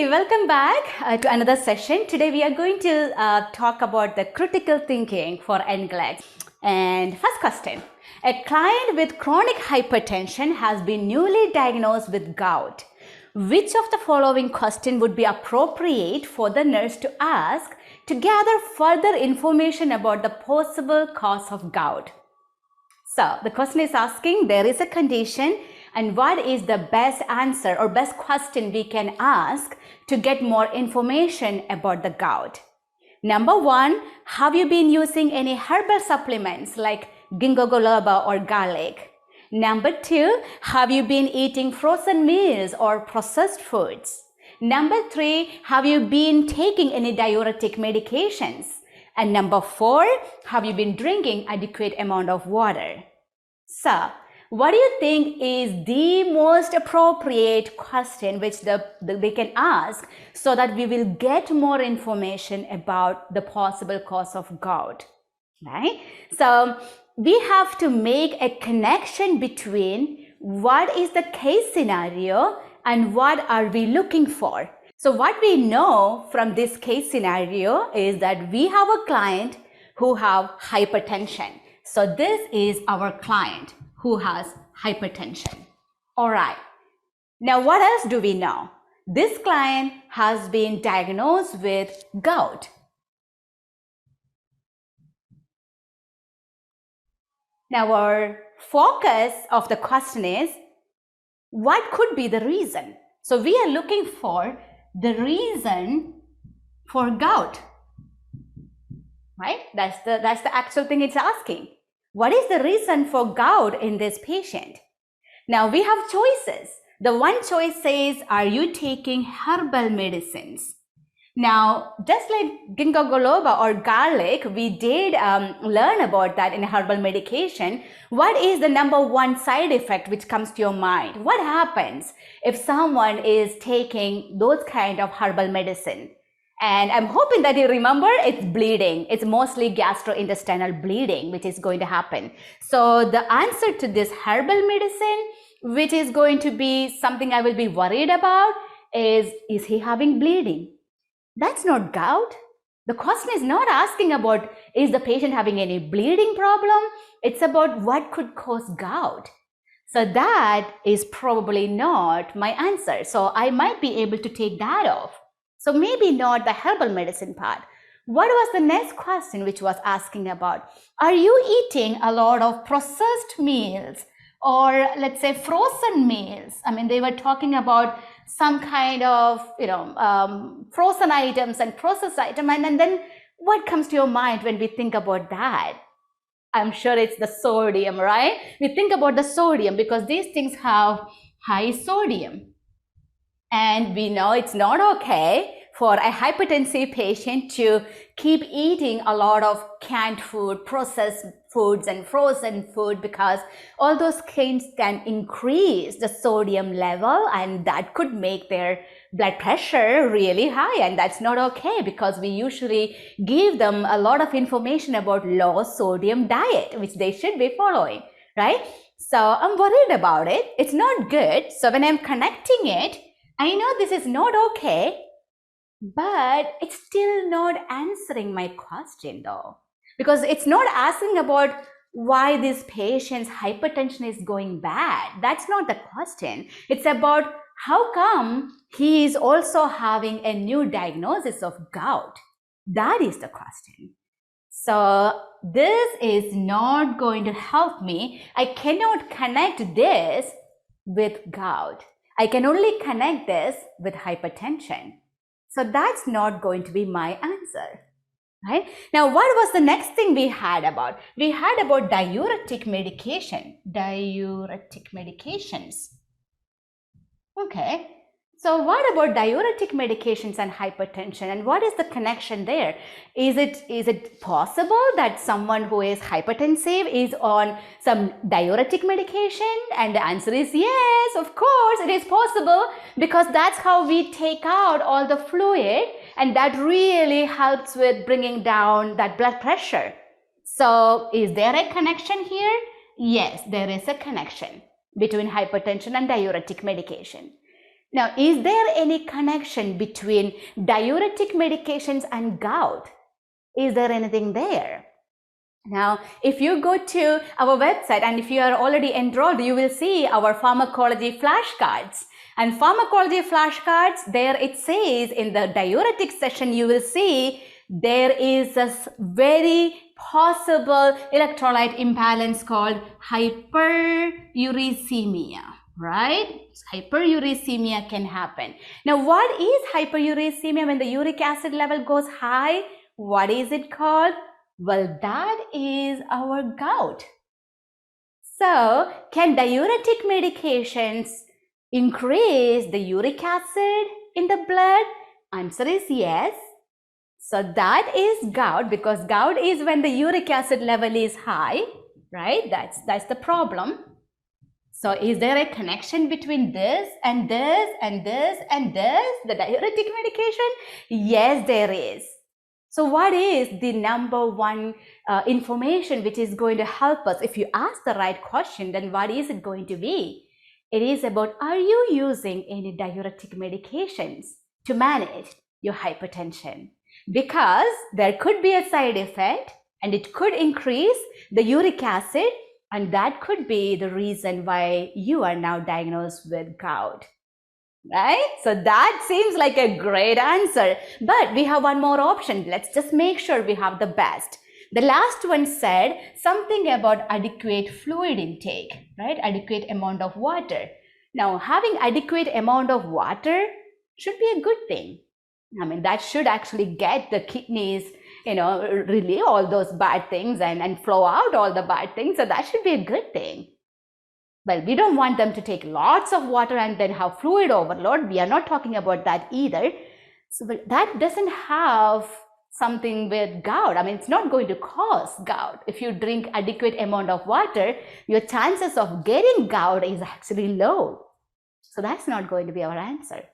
Hey, welcome back to another session. Today we are going to talk about the critical thinking for NCLEX. And first question, a client with chronic hypertension has been newly diagnosed with gout. Which of the following question would be appropriate for the nurse to ask to gather further information about the possible cause of gout? So the question is asking, there is a condition, and what is the best answer or best question we can ask to get more information about the gout? Number one, have you been using any herbal supplements like ginkgo biloba or garlic? Number two, have you been eating frozen meals or processed foods? Number three, have you been taking any diuretic medications? And number four, have you been drinking adequate amount of water? So, what do you think is the most appropriate question which they can ask so that we will get more information about the possible cause of gout, right? So, we have to make a connection between what is the case scenario and what are we looking for. So, what we know from this case scenario is that we have a client who have hypertension. So, this is our client who has hypertension. All right. Now, what else do we know? This client has been diagnosed with gout. Now, our focus of the question is, what could be the reason? So, we are looking for the reason for gout, right? That's the actual thing it's asking. What is the reason for gout in this patient? Now we have choices. The one choice says, are you taking herbal medicines? Now, just like ginkgo biloba or garlic, we did learn about that in herbal medication. What is the number one side effect which comes to your mind? What happens if someone is taking those kind of herbal medicine? And I'm hoping that you remember it's bleeding. It's mostly gastrointestinal bleeding, which is going to happen. So the answer to this herbal medicine, which is going to be something I will be worried about, is he having bleeding? That's not gout. The question is not asking about, is the patient having any bleeding problem? It's about what could cause gout. So that is probably not my answer. So I might be able to take that off. So maybe not the herbal medicine part. What was the next question which was asking about? Are you eating a lot of processed meals or let's say frozen meals? I mean, they were talking about some kind of, frozen items and processed items. And then what comes to your mind when we think about that? I'm sure it's the sodium, right? We think about the sodium because these things have high sodium. And we know it's not okay for a hypertensive patient to keep eating a lot of canned food, processed foods, and frozen food because all those things can increase the sodium level and that could make their blood pressure really high. And that's not okay because we usually give them a lot of information about low sodium diet, which they should be following, right? So I'm worried about it. It's not good. So when I'm connecting it, I know this is not okay, but it's still not answering my question though, because it's not asking about why this patient's hypertension is going bad. That's not the question. It's about how come he is also having a new diagnosis of gout. That is the question. So this is not going to help me. I cannot connect this with gout. I can only connect this with hypertension. So that's not going to be my answer, right? Now, what was the next thing we had about? We had about diuretic medication, diuretic medications. Okay. So what about diuretic medications and hypertension, and what is the connection there? Is it possible that someone who is hypertensive is on some diuretic medication? And the answer is yes, of course it is possible, because that's how we take out all the fluid, and that really helps with bringing down that blood pressure. So is there a connection here? Yes, there is a connection between hypertension and diuretic medication. Now, is there any connection between diuretic medications and gout? Is there anything there? Now, if you go to our website and if you are already enrolled, you will see our pharmacology flashcards. And pharmacology flashcards, there it says in the diuretic section, you will see there is a very possible electrolyte imbalance called hyperuricemia, right? Hyperuricemia can happen. Now, what is hyperuricemia? When the uric acid level goes high, what is it called? Well, that is our gout. So, can diuretic medications increase the uric acid in the blood? Answer is yes. So, that is gout, because gout is when the uric acid level is high, right? That's the problem. So, is there a connection between this and this and this and this, the diuretic medication? Yes, there is. So what is the number one information which is going to help us? If you ask the right question, then what is it going to be? It is about, are you using any diuretic medications to manage your hypertension? Because there could be a side effect and it could increase the uric acid, and that could be the reason why you are now diagnosed with gout. Right? So that seems like a great answer. But we have one more option. Let's just make sure we have the best. The last one said something about adequate fluid intake, right? Adequate amount of water. Now, having adequate amount of water should be a good thing. I mean, that should actually get the kidneys, relieve all those bad things and flow out all the bad things. So that should be a good thing. Well, we don't want them to take lots of water and then have fluid overload. We are not talking about that either. So that doesn't have something with gout. I mean, it's not going to cause gout. If you drink adequate amount of water, your chances of getting gout is actually low. So that's not going to be our answer.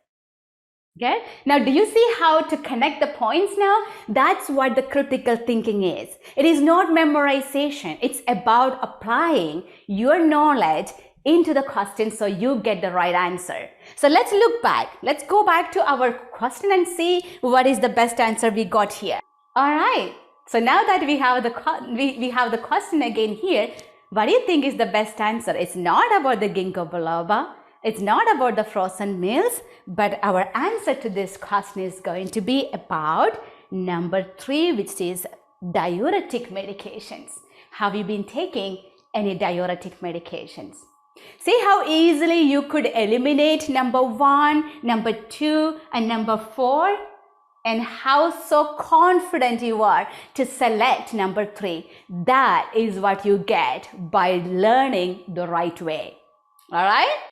Okay. Now, do you see how to connect the points now? That's what the critical thinking is. It is not memorization. It's about applying your knowledge into the question so you get the right answer. So let's look back. Let's go back to our question and see what is the best answer we got here. All right. So now that we have the question again here, what do you think is the best answer? It's not about the ginkgo biloba. It's not about the frozen meals, but our answer to this question is going to be about number 3, which is diuretic medications. Have you been taking any diuretic medications? See how easily you could eliminate number 1, number 2, and number 4? And how so confident you are to select number 3. That is what you get by learning the right way. All right?